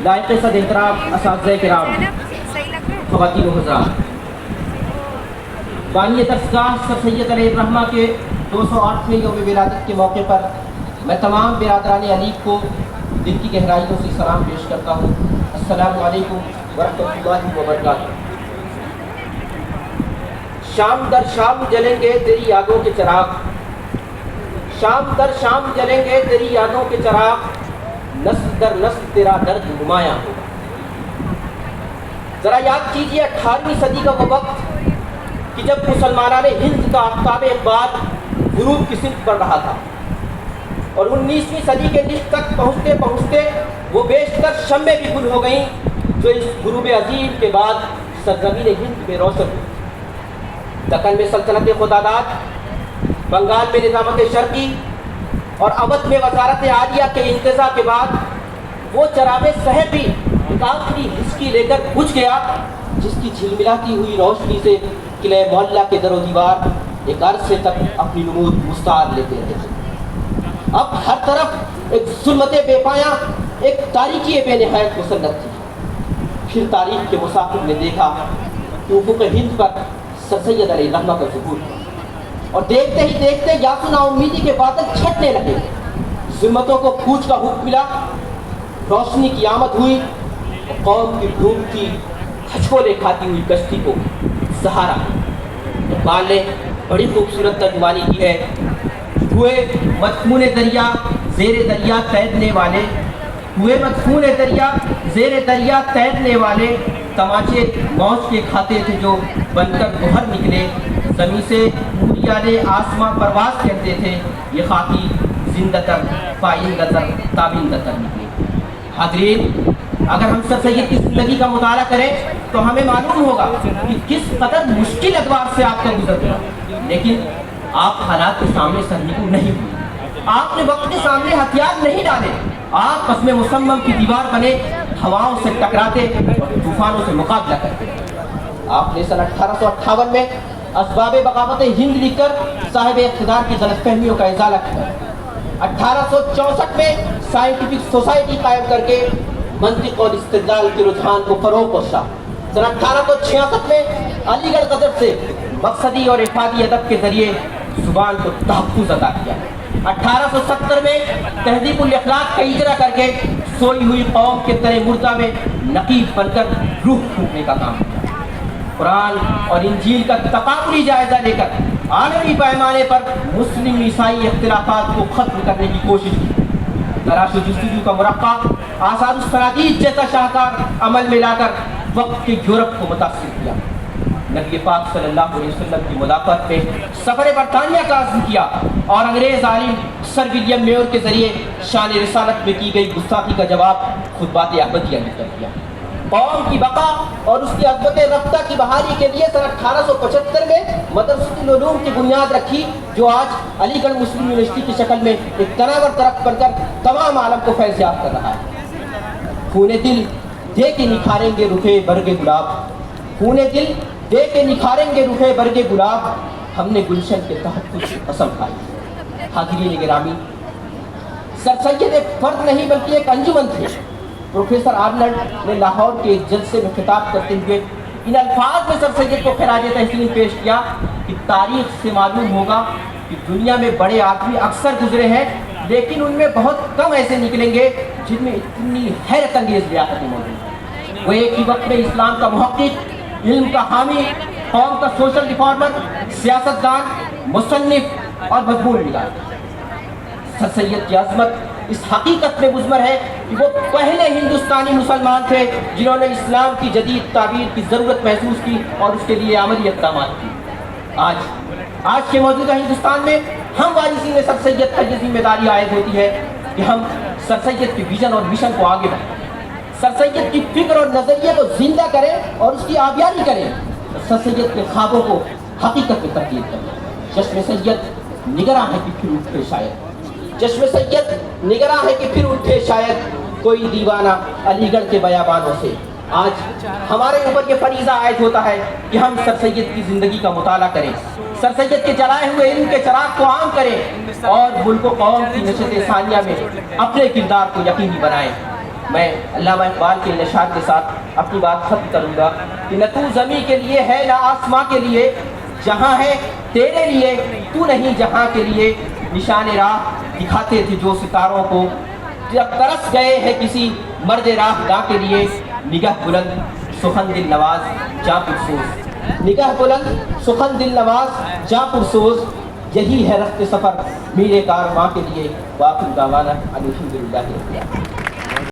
لائق صد احترام اساتذہ کرام، خواتین و حضرات، بانی درسگاہ سر سید علیہ الرحمہ کے 208ویں یوم ولادت کے موقع پر میں تمام برادران علی کو دل کی گہرائیوں سے سلام پیش کرتا ہوں۔ السلام علیکم ورحمۃ اللہ وبرکاتہ۔ شام در شام جلیں گے تیری یادوں کے چراغ، شام در شام جلیں گے تیری یادوں کے چراغ، نسل در نسل تیرا درد نمایاں ہوگا۔ ذرا یاد کیجیے 18ویں صدی کا وہ وقت کہ جب مسلمانان ہند کا آفتاب اقبال غروب کی سمت بڑھ رہا تھا، اور 19ویں صدی کے نصف تک پہنچتے پہنچتے وہ بیشتر شمعیں بھی گل ہو گئیں جو اس غروب عظیم کے بعد سرزمین ہند میں روشن ہوئی۔ دکن میں سلطنت خداداد، بنگال میں نظامت شرقی اور اودھ میں وزارت عالیہ کے انتزاع کے بعد وہ چراغ صحب بھی ایک آخری ہچکی لے کر بجھ گیا جس کی جھلملاتی ہوئی روشنی سے قلعہ محلہ کے در و دیوار ایک عرصے تک اپنی نمود مستعار لیتے رہے تھے۔ اب ہر طرف ایک ظلمت بے پایاں، ایک تاریکی بے نہایت مسلط تھی۔ پھر تاریخ کے مسافر نے دیکھا کہ افق ہند پر سر سید علیہ الرحمہ کا ظہور ہوا، اور دیکھتے ہی دیکھتے یاسو ناامیدی کے بادل چھٹنے لگے، ظلمتوں کو کوچ کا حکم ملا، روشنی کی آمد ہوئی، قوم کی ڈوبتی کھچکولے کھاتی ہوئی کشتی کو سہارا۔ اقبال نے بڑی خوبصورت ترجمانی کی ہے، ہوئے مدفون دریا زیر دریا تیرنے والے، ہوئے مدفون دریا زیر دریا تیرنے والے، تماچے موج کے کھاتے تھے جو بن کر گوہر نکلے، زمین سے موریانِ آسماں پرواز کرتے تھے، یہ خاکی زندہ تر پائندہ تر تابندہ تر نکلے۔ حاضرین، اگر ہم سر سید کی زندگی کا مطالعہ کریں تو ہمیں معلوم ہوگا کہ کس قدر مشکل ادوار سے آپ کا گزر گیا، لیکن آپ حالات کے سامنے سرنگو نہیں ہوئے، آپ نے وقت کے سامنے ہتھیار نہیں ڈالے، آپ قسم مصمم کی دیوار بنے، ہواؤں سے ٹکراتے اور طوفانوں سے مقابلہ کرتے۔ آپ نے سن 1858 میں اسباب بغاوت ہند لکھ کر صاحب اقتدار کی غلط فہمیوں کا ازالہ کیا۔ 1864 میں سائنٹیفک سوسائٹی قائم کر کے منطق اور استدلال کے رجحان کو فروغ بخشا۔ سن 1866 میں علی گڑھ غضب سے مقصدی اور افادی ادب کے ذریعے زبان کو تحفظ عطا کیا۔ 1870 میں تہذیب الاخلاق کا اجرا کر کے سوئی ہوئی قوم کے تن مردہ میں نقیب بن کر روح پھونکنے کا کام کیا۔ قرآن اور انجیل کا تقابلی جائزہ لے کر عالمی پیمانے پر مسلم عیسائی اختلافات کو ختم کرنے کی کوشش کی۔ تلاش و جستجو کا مرقع آثار الصنادید جیسا شاہکار عمل میں لا کر وقت کے یورپ کو متاثر کیا۔ نبی پاک صلی اللہ علیہ وسلم کی مدافعت میں سفر برطانیہ کا عزم کیا، اور انگریز عالم سر ولیم میور کے ذریعے شان رسالت میں کی گئی گستاخی کا جواب خطبات احمدیہ نے کر دیا۔ قوم کی بقا اور اس کی عظمت رفتہ کی بحالی کے لیے سن 1875 میں مدرسۃ العلوم کی بنیاد رکھی، جو آج علی گڑھ مسلم یونیورسٹی کی شکل میں ایک تناور درخت بن کر تمام عالم کو فیض یاب کر رہا ہے۔ خون دل دے کے نکھاریں گے رخے برگ گلاب، خون دل دے کے نکھاریں گے رخے برگ گلاب، ہم نے گلشن کے تحفظ کی قسم کھائی۔ حاضرین گرامی، سر سید ایک فرد نہیں بلکہ ایک انجمن تھے۔ پروفیسر آرنلڈ نے لاہور کے ایک جلسے میں خطاب کرتے ہوئے ان الفاظ میں سر سید کو خراج تحسین پیش کیا کہ تاریخ سے معلوم ہوگا کہ دنیا میں بڑے آدمی اکثر گزرے ہیں، لیکن ان میں بہت کم ایسے نکلیں گے جن میں اتنی حیرت انگیز لیاقتیں موجود ہیں۔ وہ ایک ہی وقت میں اسلام کا محقق، علم کا حامی، قوم کا سوشل ریفارمر، سیاست دان، مصنف اور مضمون نگار۔ سر سید کی عظمت اس حقیقت میں مضمر ہے کہ وہ پہلے ہندوستانی مسلمان تھے جنہوں نے اسلام کی جدید تعبیر کی ضرورت محسوس کی اور اس کے لیے عملی اقدامات کیے۔ آج کے موجودہ ہندوستان میں ہم وارثین سر سید پر یہ ذمہ داری عائد ہوتی ہے کہ ہم سر سید کے ویژن اور مشن کو آگے بڑھائیں، سر سید کی فکر اور نظریے کو زندہ کریں اور اس کی آبیاری کریں، سر سید کے خوابوں کو حقیقت میں تبدیل کریں۔ چشم سید نگراں ہے کہ پھر اٹھے شاید، چشم سید نگراں ہے کہ پھر اٹھے شاید کوئی دیوانہ علی گڑھ کے بیابانوں سے۔ آج ہمارے اوپر یہ فریضہ عائد ہوتا ہے کہ ہم سر سید کی زندگی کا مطالعہ کریں، سر سید کے جلائے ہوئے علم کے چراغ کو عام کریں اور ملک و قوم کی نشست ثانیہ میں اپنے کردار کو یقینی بنائیں۔ میں علامہ اقبال کے نشاط کے ساتھ اپنی بات ختم کروں گا کہ نہ تو زمین کے لیے ہے نہ آسماں کے لیے، جہاں ہے تیرے لیے تو نہیں جہاں کے لیے، نشان راہ دکھاتے تھے جو ستاروں کو، جب ترس گئے ہیں کسی مرد راہ داں کے لیے، نگہ بلند سخن دل نواز جاں پرسوز، نگہ بلند سخن دل نواز جاں پرسوز، یہی ہے رخت سفر میرے کارواں کے لیے۔ وآخر دعوانا الحمدللہ رب العالمین۔